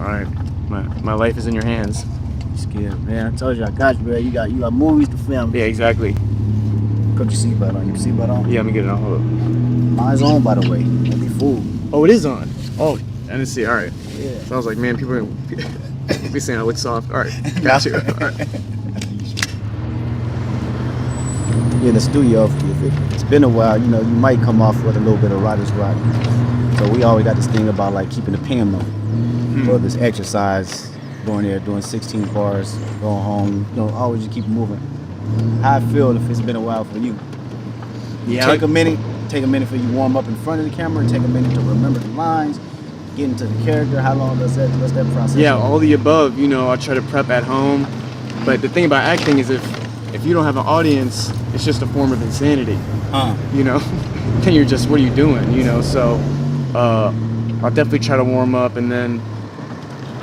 All right, my life is in your hands. Scared, man. I told you I got you, bro. You got movies to film. Yeah, exactly. Put your seatbelt on. Your seatbelt on? Yeah, let me get it on. Hold up. Mine's on, by the way. Don't be fooled. Oh, it is on. Oh, I didn't see. All right. Yeah. So I was like, man, people are be saying I look soft. All right, got you. All right. You're in the studio. If it's been a while, you might come off with a little bit of writer's block. So we always got this thing about like keeping the pen low. Or this exercise, going there, doing 16 bars, going home. Always just keep moving. How I feel if it's been a while for you. Yeah. Take a minute for you warm up in front of the camera. Take a minute to remember the lines, get into the character. How long what's that process? Yeah, all the above. I try to prep at home. But the thing about acting is if you don't have an audience, it's just a form of insanity. Then you're just, what are you doing? So I'll definitely try to warm up and then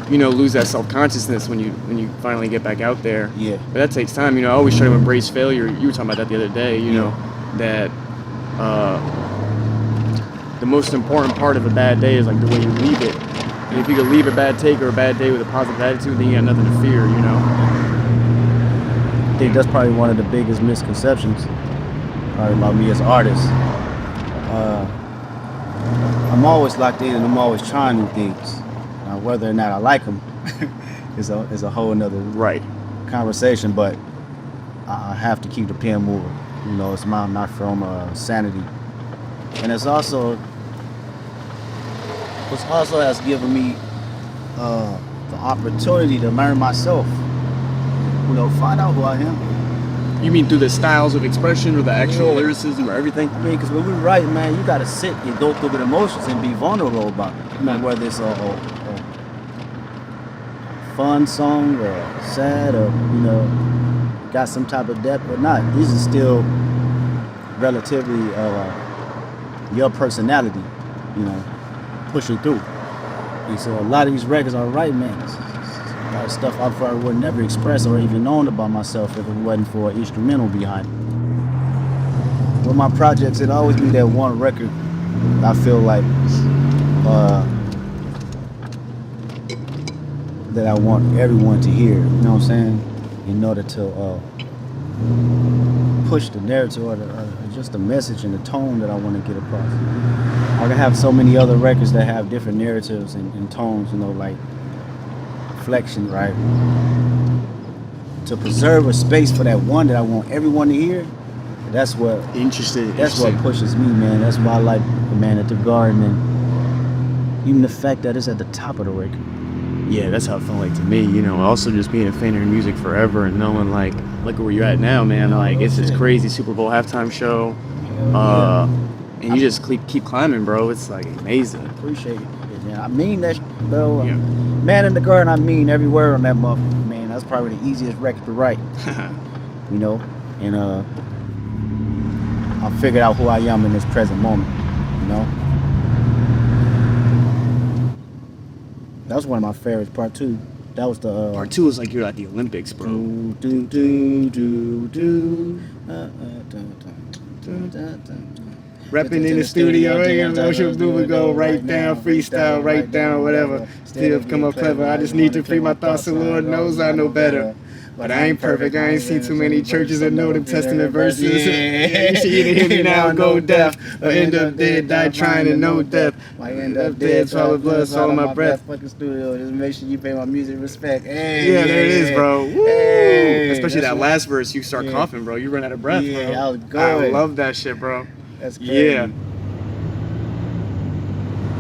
lose that self-consciousness when you finally get back out there. Yeah. But that takes time. I always try to embrace failure. You were talking about that the other day, that the most important part of a bad day is like the way you leave it. And if you could leave a bad take or a bad day with a positive attitude, then you got nothing to fear, I think that's probably one of the biggest misconceptions about me as an artist. I'm always locked in and I'm always trying new things. Now, whether or not I like them is a whole nother conversation, but I have to keep the pen moving. It's not from sanity. And what's also has given me the opportunity to learn myself. Find out who I am. You mean through the styles of expression or the actual lyricism or everything? I mean, because when we write, man, you got to sit and go through the emotions and be vulnerable about it. Whether it's a fun song or sad or, got some type of depth or not. These are still relatively your personality, pushing through. And so a lot of these records are right, man. A lot of stuff I probably would never express or even known about myself if it wasn't for an instrumental behind it. With my projects, it always be that one record I feel like that I want everyone to hear, you know what I'm saying? In order to push the narrative or just the message and the tone that I want to get across. I can have so many other records that have different narratives and tones, like reflection, right? To preserve a space for that one that I want everyone to hear, that's what pushes me, man. That's why I like The Man at the Garden and even the fact that it's at the top of the record. Yeah, that's how it felt like to me, also just being a fan of your music forever and knowing like, look at where you're at now, man. Like, it's this crazy Super Bowl halftime show. And you just keep climbing, bro. It's like amazing. Appreciate it. Yeah, I mean that, bro. Yeah. Man in the Garden, I mean every word on that motherfucker, man. That's probably the easiest record to write. And I figured out who I am in this present moment, That was one of my favorites, part 2. That was the part 2 is like you're at the Olympics, bro. Repping in the studio, we go right down, freestyle, right down, whatever. Still come up clever. I just need to free my thoughts, so Lord knows I know better. But I ain't perfect. I ain't seen too many churches that know them Testament verses. You should either hear me now and go deaf, or end up dead, die trying to know death. Might end up dead, swallow blood, swallow my breath. Fucking studio, just make sure you pay my music respect. Hey, yeah, there it is, bro. Woo. Hey, especially that last verse, you start coughing, bro. You run out of breath, bro. Yeah, I was going. I love that shit, bro. That's crazy. Yeah.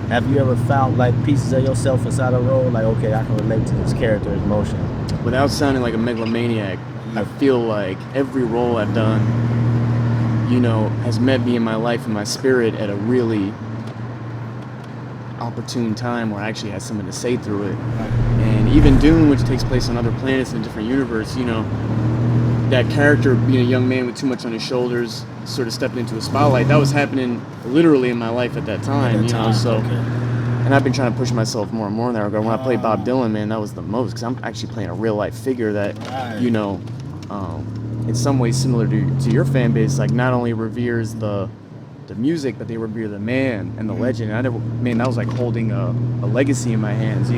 Have you ever found like pieces of yourself inside a role? Like, okay, I can relate to this character's emotion. Without sounding like a megalomaniac, I feel like every role I've done, has met me in my life and my spirit at a really opportune time where I actually had something to say through it. And even Dune, which takes place on other planets in a different universe, that character being a young man with too much on his shoulders, sort of stepping into a spotlight, that was happening literally in my life at that time, so. Okay. And I've been trying to push myself more and more in that regard. When I played Bob Dylan, man, that was the most, because I'm actually playing a real life figure that, in some ways similar to your fan base, like not only reveres the music, but they revere the man and the legend. And that was like holding a legacy in my hands,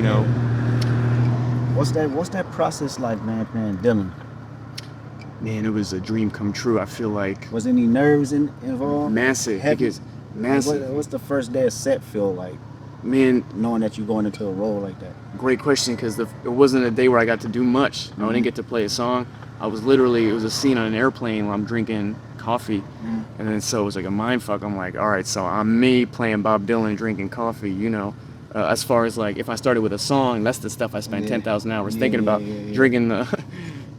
What's that process like, man, playing Dylan? Man, it was a dream come true. I feel like Was any nerves involved? massive. Heavy? Because massive. What's the first day of set feel like, Man, knowing that you're going into a role like that? great question, because it wasn't a day where I got to do much. I didn't get to play a song. I was literally, it was a scene on an airplane where I'm drinking coffee. And then so it was like a mind fuck. I'm like, all right, so I'm me playing Bob Dylan, drinking coffee, you know. As far as like, if I started with a song, that's the stuff I spent 10,000 hours thinking about.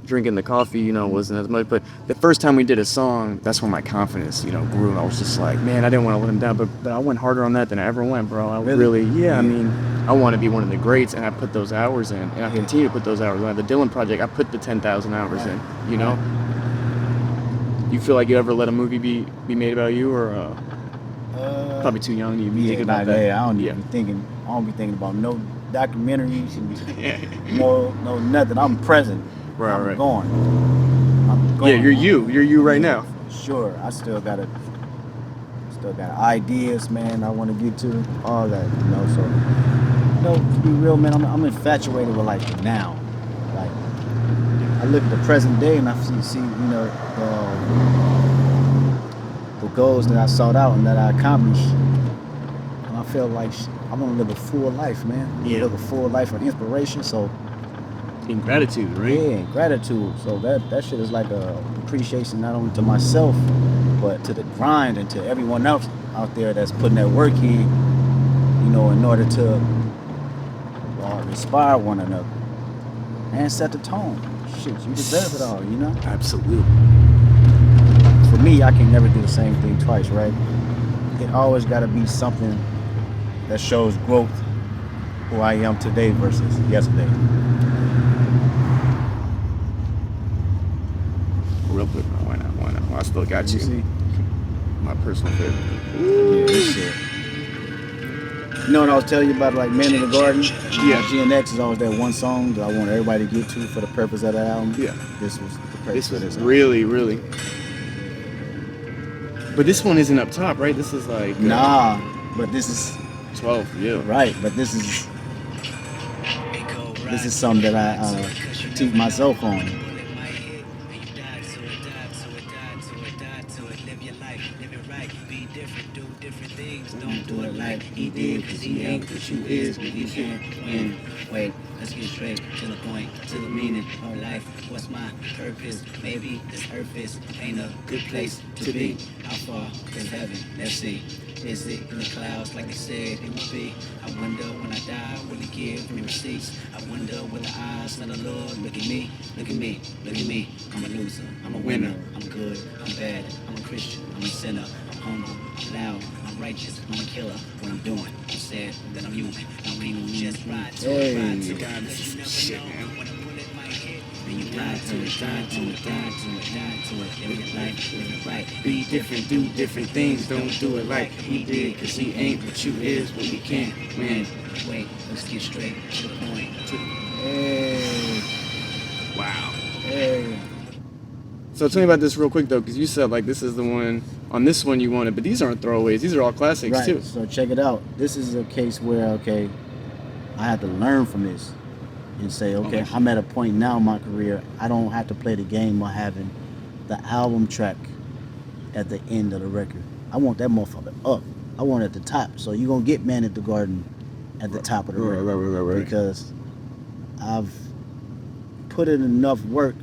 Drinking the coffee, you know, wasn't as much. But the first time we did a song, that's when my confidence, you know, grew. And I was just like, man, I didn't want to let him down. But I went harder on that than I ever went, bro. I really, I mean, I want to be one of the greats, and I put those hours in. And I continue to put those hours in. The Dylan Project, I put the 10,000 hours in, you know? You feel like you ever let a movie be made about you, or probably too young to be thinking about that? I don't be thinking about no documentaries and no nothing. I'm present. I'm going. Yeah, you're you right now. Sure, I still got ideas, man. I want to get to all that, you know. So, you know, to be real, man, I'm infatuated with like the now. Like, I look at the present day and I see you know, the goals that I sought out and that I accomplished, and I feel like I'm gonna live a full life, man. Live a full life of inspiration. So. In gratitude, right? Yeah, gratitude. So that shit is like a appreciation not only to myself, but to the grind and to everyone else out there that's putting that work in, you know, in order to inspire one another and set the tone. Shit, you deserve it all, you know? Absolutely. For me, I can never do the same thing twice, right? It always got to be something that shows growth, who I am today versus yesterday. Real quick, bro. Why not? Well, I still got you. See? My personal favorite. Yeah, this shit. You know what I was telling you about, like Man in the Garden? Yeah. GNX is always that one song that I want everybody to get to for the purpose of that album. Yeah. This was the purpose This of was this really. But this one isn't up top, right? This is like nah, but this is 12. Yeah. right. But this is something that I teach myself on. Don't do it like he did, cause he ain't what you is, but he can't win. Wait, let's get straight to the point, to the meaning of life. What's my purpose? Maybe this earth ain't a good place to be. How far is heaven? Let's see. Is it in the clouds like they said it would be? I wonder when I die, will he give me receipts? I wonder will the eyes of the Lord look at me? Look at me, look at me. I'm a loser, I'm a winner. I'm good, I'm bad, I'm a Christian, I'm a sinner. I'm humble, I'm loud, I'm righteous, I'm a killer. What I'm doing, I'm sad that I'm human. I'm even just ride to it, ride to it. God, this is some shit, man. And you die to it, die to it, die to it, die to it. Live your life, live it right. Be different, do different things. Don't do it like he did, cause he ain't what you is, but we can't win. Wait, let's get straight to the point. Hey, Wow. hey. So tell me about this real quick though, because you said like this is the one. On this one you wanted, but these aren't throwaways. These are all classics Right. too. So check it out. This is a case where I had to learn from this and say, okay, I'm at a point now in my career. I don't have to play the game of having the album track at the end of the record. I want that motherfucker up. I want it at the top. So you're gonna get Man at the Garden at the top of the record. Right. Because I've put in enough work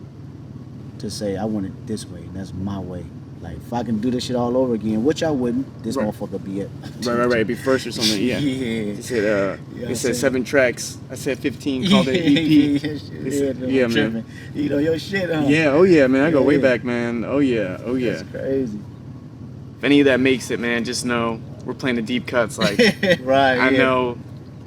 to say I want it this way. That's my way. Like if I can do this shit all over again, which I wouldn't, this motherfucker be it. Right. Be first or something. Yeah. He said it said 7 tracks. I said 15. Called it EP. Yeah, man. You know your shit, huh? Yeah. Oh yeah, man. I go way back, man. Oh yeah. That's crazy. If any of that makes it, man, just know we're playing the deep cuts. Like Right. I know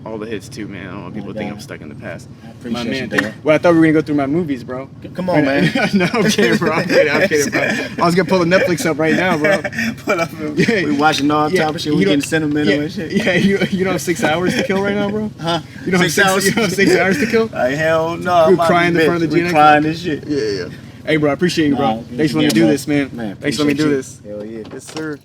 all the hits too, man. I don't want people to think I'm stuck in the past. I appreciate you, man. Well, I thought we were gonna go through my movies, bro. Come on, man. No, I'm kidding, bro. I'm kidding, bro. I was gonna pull the Netflix up right now, bro. Pull up. We watching all type of shit. We getting sentimental and shit. Yeah, you don't have 6 hours to kill right now, bro? Huh? You don't have 6 hours? You don't have 6 hours to kill? Hell no. We're crying in front of the We GNX. crying this shit. Yeah. Hey, bro, I appreciate you, bro. Thanks for letting me do this, man. Thanks for letting me do this. Hell yeah. Yes, sir.